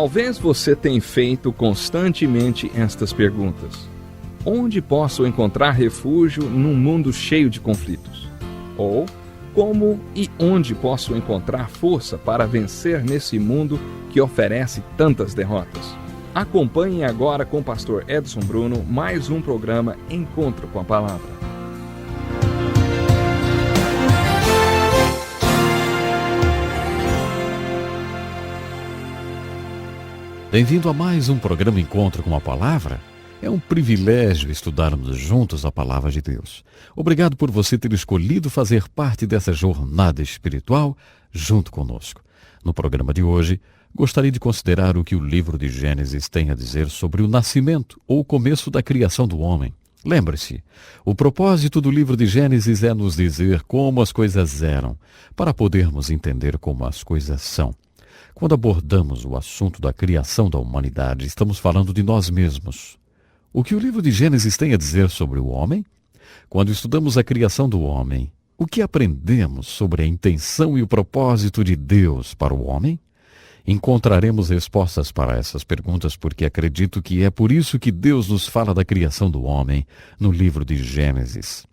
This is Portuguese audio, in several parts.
Talvez você tenha feito constantemente estas perguntas. Onde posso encontrar refúgio num mundo cheio de conflitos? Ou, como e onde posso encontrar força para vencer nesse mundo que oferece tantas derrotas? Acompanhe agora com o pastor Edson Bruno mais um programa Encontro com a Palavra. Bem-vindo a mais um programa Encontro com a Palavra. É um privilégio estudarmos juntos a Palavra de Deus. Obrigado por você ter escolhido fazer parte dessa jornada espiritual junto conosco. No programa de hoje, gostaria de considerar o que o livro de Gênesis tem a dizer sobre o nascimento ou o começo da criação do homem. Lembre-se, o propósito do livro de Gênesis é nos dizer como as coisas eram, para podermos entender como as coisas são. Quando abordamos o assunto da criação da humanidade, estamos falando de nós mesmos. O que o livro de Gênesis tem a dizer sobre o homem? Quando estudamos a criação do homem, o que aprendemos sobre a intenção e o propósito de Deus para o homem? Encontraremos respostas para essas perguntas porque acredito que é por isso que Deus nos fala da criação do homem no livro de Gênesis.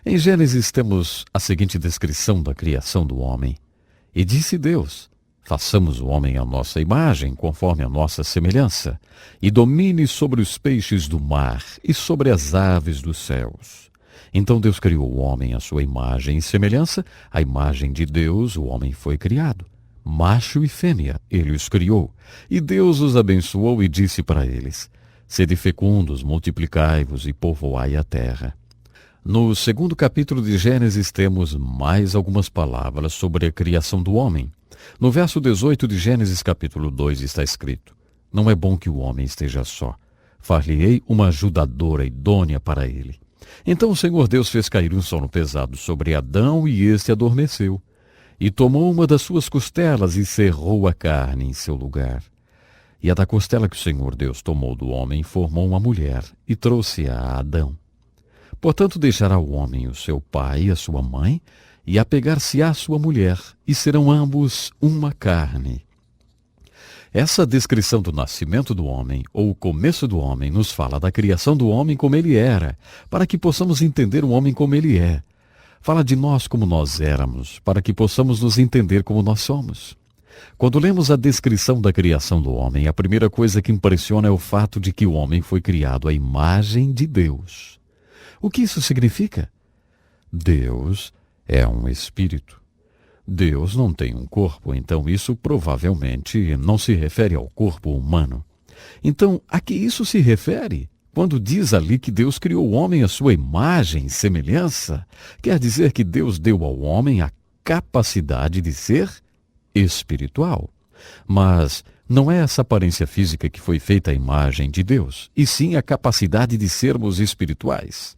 Em Gênesis temos a seguinte descrição da criação do homem. E disse Deus: façamos o homem à nossa imagem, conforme a nossa semelhança, e domine sobre os peixes do mar e sobre as aves dos céus. Então Deus criou o homem à sua imagem e semelhança, a imagem de Deus o homem foi criado. Macho e fêmea ele os criou, e Deus os abençoou e disse para eles: sede fecundos, multiplicai-vos e povoai a terra. No segundo capítulo de Gênesis temos mais algumas palavras sobre a criação do homem. No verso 18 de Gênesis capítulo 2 está escrito: não é bom que o homem esteja só. Far-lhe-ei uma ajudadora idônea para ele. Então o Senhor Deus fez cair um sono pesado sobre Adão e este adormeceu. E tomou uma das suas costelas e cerrou a carne em seu lugar. E a da costela que o Senhor Deus tomou do homem formou uma mulher e trouxe-a a Adão. Portanto deixará o homem o seu pai e a sua mãe, e apegar-se-á à sua mulher, e serão ambos uma carne. Essa descrição do nascimento do homem, ou o começo do homem, nos fala da criação do homem como ele era, para que possamos entender o homem como ele é. Fala de nós como nós éramos, para que possamos nos entender como nós somos. Quando lemos a descrição da criação do homem, a primeira coisa que impressiona é o fato de que o homem foi criado à imagem de Deus. O que isso significa? Deus é um espírito. Deus não tem um corpo, então isso provavelmente não se refere ao corpo humano. Então, a que isso se refere? Quando diz ali que Deus criou o homem à sua imagem e semelhança, quer dizer que Deus deu ao homem a capacidade de ser espiritual. Mas não é essa aparência física que foi feita à imagem de Deus, e sim a capacidade de sermos espirituais.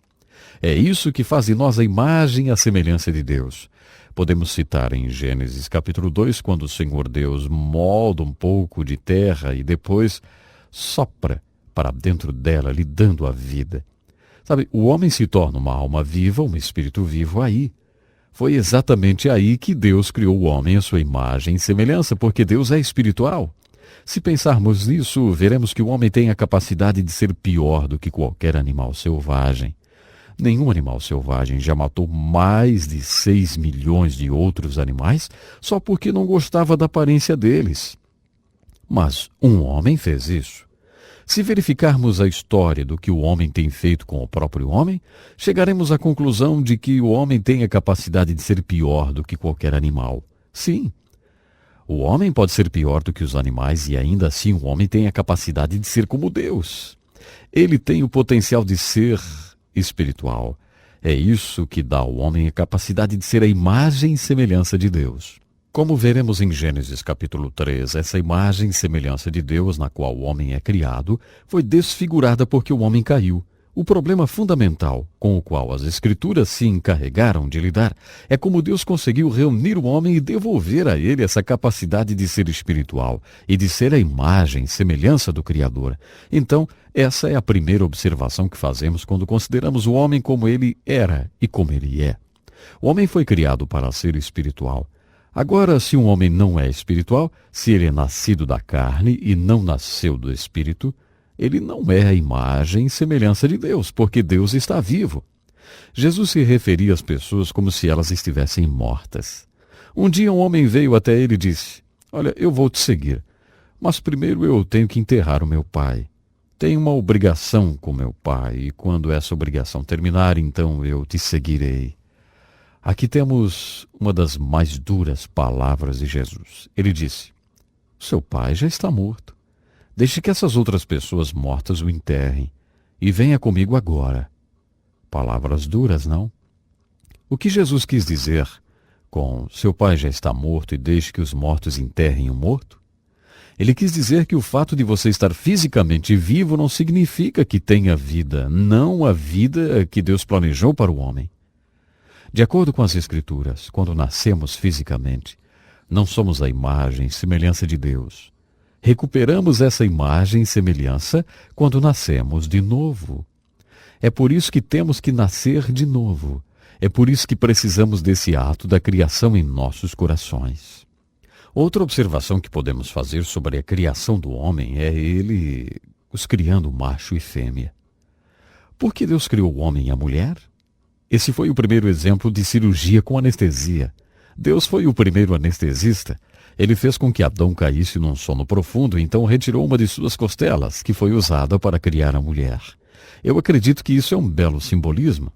É isso que faz de nós a imagem e a semelhança de Deus. Podemos citar em Gênesis capítulo 2, quando o Senhor Deus molda um pouco de terra e depois sopra para dentro dela, lhe dando a vida. Sabe, o homem se torna uma alma viva, um espírito vivo aí. Foi exatamente aí que Deus criou o homem à sua imagem e semelhança, porque Deus é espiritual. Se pensarmos nisso, veremos que o homem tem a capacidade de ser pior do que qualquer animal selvagem. Nenhum animal selvagem já matou mais de 6 milhões de outros animais só porque não gostava da aparência deles. Mas um homem fez isso. Se verificarmos a história do que o homem tem feito com o próprio homem, chegaremos à conclusão de que o homem tem a capacidade de ser pior do que qualquer animal. Sim, o homem pode ser pior do que os animais e ainda assim o homem tem a capacidade de ser como Deus. Ele tem o potencial de ser espiritual. É isso que dá ao homem a capacidade de ser a imagem e semelhança de Deus. Como veremos em Gênesis capítulo 3, essa imagem e semelhança de Deus na qual o homem é criado foi desfigurada porque o homem caiu. O problema fundamental com o qual as Escrituras se encarregaram de lidar é como Deus conseguiu reunir o homem e devolver a ele essa capacidade de ser espiritual e de ser a imagem e semelhança do Criador. Então, essa é a primeira observação que fazemos quando consideramos o homem como ele era e como ele é. O homem foi criado para ser espiritual. Agora, se um homem não é espiritual, se ele é nascido da carne e não nasceu do Espírito, ele não é a imagem e semelhança de Deus, porque Deus está vivo. Jesus se referia às pessoas como se elas estivessem mortas. Um dia um homem veio até ele e disse: "Olha, eu vou te seguir, mas primeiro eu tenho que enterrar o meu pai. Tenho uma obrigação com meu pai, e quando essa obrigação terminar, então eu te seguirei." Aqui temos uma das mais duras palavras de Jesus. Ele disse: "Seu pai já está morto. Deixe que essas outras pessoas mortas o enterrem, e venha comigo agora." Palavras duras, não? O que Jesus quis dizer com "seu pai já está morto e deixe que os mortos enterrem o morto"? Ele quis dizer que o fato de você estar fisicamente vivo não significa que tenha vida, não a vida que Deus planejou para o homem. De acordo com as Escrituras, quando nascemos fisicamente, não somos a imagem e semelhança de Deus. Recuperamos essa imagem e semelhança quando nascemos de novo. É por isso que temos que nascer de novo. É por isso que precisamos desse ato da criação em nossos corações. Outra observação que podemos fazer sobre a criação do homem é ele os criando macho e fêmea. Por que Deus criou o homem e a mulher? Esse foi o primeiro exemplo de cirurgia com anestesia. Deus foi o primeiro anestesista. Ele fez com que Adão caísse num sono profundo e então retirou uma de suas costelas, que foi usada para criar a mulher. Eu acredito que isso é um belo simbolismo.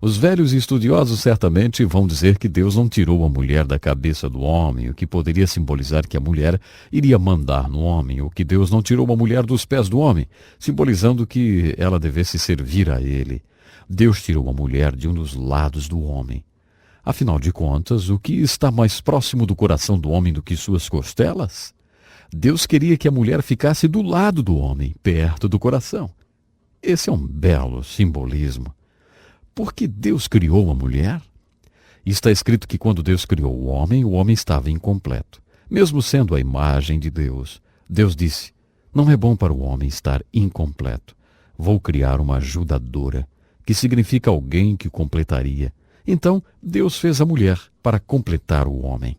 Os velhos estudiosos certamente vão dizer que Deus não tirou a mulher da cabeça do homem, o que poderia simbolizar que a mulher iria mandar no homem, ou que Deus não tirou a mulher dos pés do homem, simbolizando que ela devesse servir a ele. Deus tirou a mulher de um dos lados do homem. Afinal de contas, o que está mais próximo do coração do homem do que suas costelas? Deus queria que a mulher ficasse do lado do homem, perto do coração. Esse é um belo simbolismo. Por que Deus criou a mulher? Está escrito que quando Deus criou o homem estava incompleto. Mesmo sendo a imagem de Deus, Deus disse: "Não é bom para o homem estar incompleto. Vou criar uma ajudadora", que significa alguém que completaria. Então, Deus fez a mulher para completar o homem.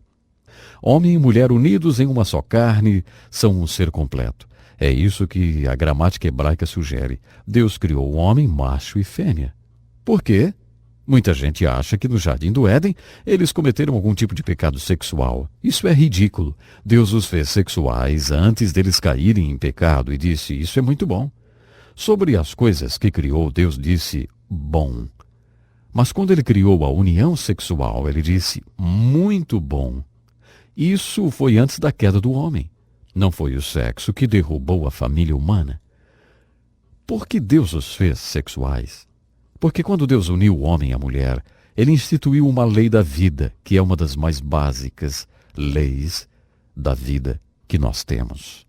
Homem e mulher unidos em uma só carne são um ser completo. É isso que a gramática hebraica sugere. Deus criou o homem macho e fêmea. Por quê? Muita gente acha que no Jardim do Éden eles cometeram algum tipo de pecado sexual. Isso é ridículo. Deus os fez sexuais antes deles caírem em pecado e disse: "Isso é muito bom." Sobre as coisas que criou, Deus disse: "bom." Mas quando ele criou a união sexual, ele disse: "muito bom." Isso foi antes da queda do homem. Não foi o sexo que derrubou a família humana. Por que Deus os fez sexuais? Porque quando Deus uniu o homem e a mulher, ele instituiu uma lei da vida, que é uma das mais básicas leis da vida que nós temos.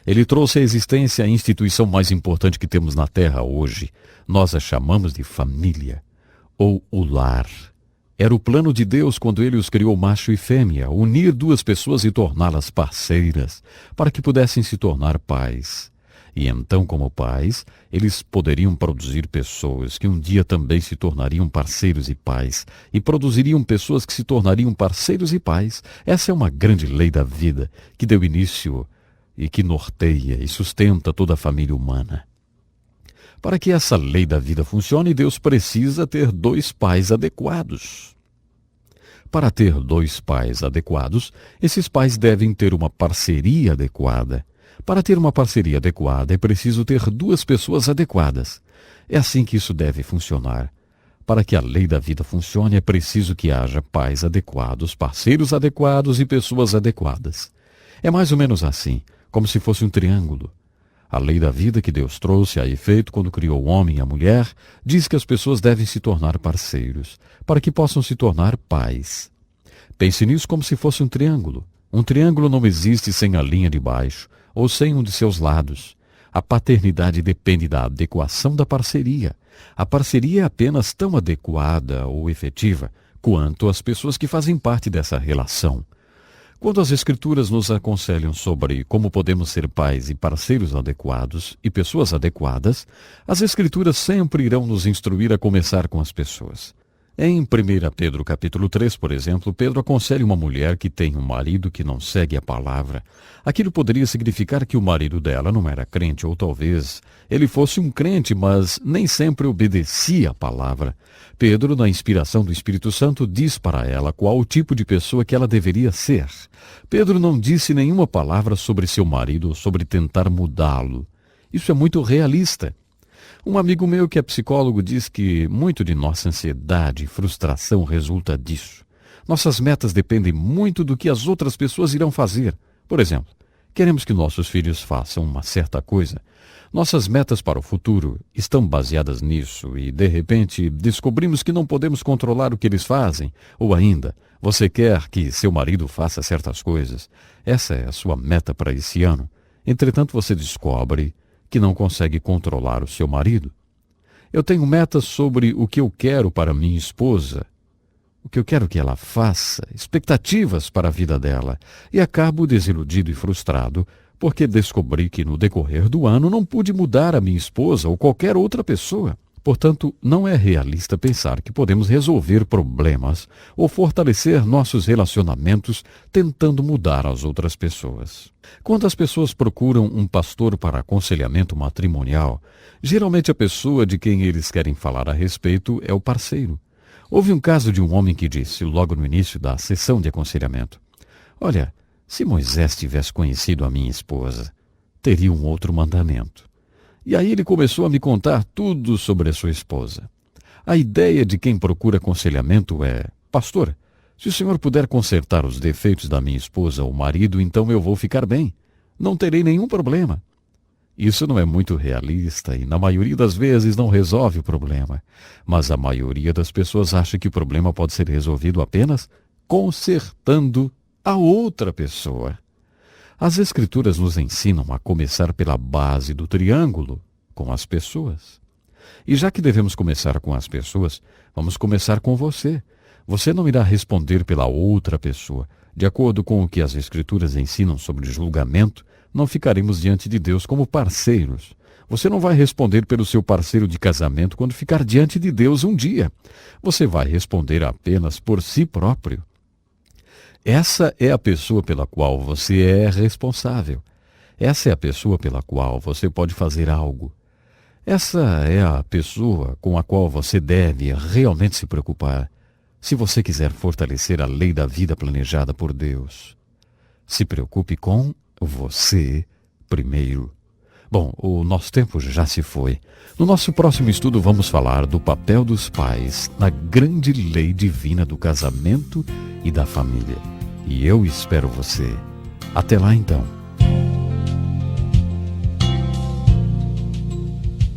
Ele trouxe à existência a instituição mais importante que temos na Terra hoje. Nós a chamamos de família, ou o lar. Era o plano de Deus quando ele os criou macho e fêmea, unir duas pessoas e torná-las parceiras, para que pudessem se tornar pais. E então, como pais, eles poderiam produzir pessoas que um dia também se tornariam parceiros e pais, e produziriam pessoas que se tornariam parceiros e pais. Essa é uma grande lei da vida, que deu início e que norteia e sustenta toda a família humana. Para que essa lei da vida funcione, Deus precisa ter dois pais adequados. Para ter dois pais adequados, esses pais devem ter uma parceria adequada. Para ter uma parceria adequada, é preciso ter duas pessoas adequadas. É assim que isso deve funcionar. Para que a lei da vida funcione, é preciso que haja pais adequados, parceiros adequados e pessoas adequadas. É mais ou menos assim, como se fosse um triângulo. A lei da vida que Deus trouxe a efeito quando criou o homem e a mulher diz que as pessoas devem se tornar parceiros, para que possam se tornar pais. Pense nisso como se fosse um triângulo. Um triângulo não existe sem a linha de baixo, ou sem um de seus lados. A paternidade depende da adequação da parceria. A parceria é apenas tão adequada ou efetiva quanto as pessoas que fazem parte dessa relação. Quando as Escrituras nos aconselham sobre como podemos ser pais e parceiros adequados e pessoas adequadas, as Escrituras sempre irão nos instruir a começar com as pessoas. Em 1 Pedro capítulo 3, por exemplo, Pedro aconselha uma mulher que tem um marido que não segue a palavra. Aquilo poderia significar que o marido dela não era crente, ou talvez ele fosse um crente, mas nem sempre obedecia a palavra. Pedro, na inspiração do Espírito Santo, diz para ela qual o tipo de pessoa que ela deveria ser. Pedro não disse nenhuma palavra sobre seu marido ou sobre tentar mudá-lo. Isso é muito realista. Um amigo meu que é psicólogo diz que muito de nossa ansiedade e frustração resulta disso. Nossas metas dependem muito do que as outras pessoas irão fazer. Por exemplo, queremos que nossos filhos façam uma certa coisa. Nossas metas para o futuro estão baseadas nisso e, de repente, descobrimos que não podemos controlar o que eles fazem. Ou ainda, você quer que seu marido faça certas coisas. Essa é a sua meta para esse ano. Entretanto, você descobre que não consegue controlar o seu marido. Eu tenho metas sobre o que eu quero para minha esposa, o que eu quero que ela faça, expectativas para a vida dela, e acabo desiludido e frustrado porque descobri que no decorrer do ano não pude mudar a minha esposa ou qualquer outra pessoa. Portanto, não é realista pensar que podemos resolver problemas ou fortalecer nossos relacionamentos tentando mudar as outras pessoas. Quando as pessoas procuram um pastor para aconselhamento matrimonial, geralmente a pessoa de quem eles querem falar a respeito é o parceiro. Houve um caso de um homem que disse, logo no início da sessão de aconselhamento: "Olha, se Moisés tivesse conhecido a minha esposa, teria um outro mandamento." E aí ele começou a me contar tudo sobre a sua esposa. A ideia de quem procura aconselhamento é: "Pastor, se o senhor puder consertar os defeitos da minha esposa ou marido, então eu vou ficar bem. Não terei nenhum problema." Isso não é muito realista e, na maioria das vezes, não resolve o problema. Mas a maioria das pessoas acha que o problema pode ser resolvido apenas consertando a outra pessoa. As Escrituras nos ensinam a começar pela base do triângulo, com as pessoas. E já que devemos começar com as pessoas, vamos começar com você. Você não irá responder pela outra pessoa. De acordo com o que as Escrituras ensinam sobre julgamento, não ficaremos diante de Deus como parceiros. Você não vai responder pelo seu parceiro de casamento quando ficar diante de Deus um dia. Você vai responder apenas por si próprio. Essa é a pessoa pela qual você é responsável. Essa é a pessoa pela qual você pode fazer algo. Essa é a pessoa com a qual você deve realmente se preocupar, se você quiser fortalecer a lei da vida planejada por Deus. Se preocupe com você primeiro. Bom, o nosso tempo já se foi. No nosso próximo estudo vamos falar do papel dos pais na grande lei divina do casamento e da família. E eu espero você. Até lá então.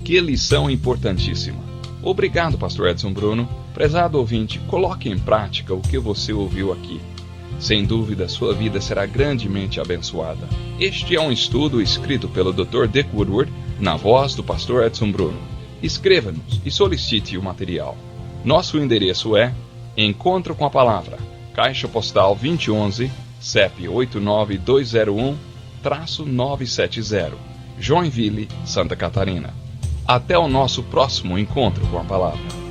Que lição importantíssima. Obrigado, Pastor Edson Bruno. Prezado ouvinte, coloque em prática o que você ouviu aqui. Sem dúvida, sua vida será grandemente abençoada. Este é um estudo escrito pelo Dr. Dick Woodward, na voz do Pastor Edson Bruno. Escreva-nos e solicite o material. Nosso endereço é Encontro com a Palavra, Caixa Postal 2011, CEP 89201-970, Joinville, Santa Catarina. Até o nosso próximo encontro com a Palavra.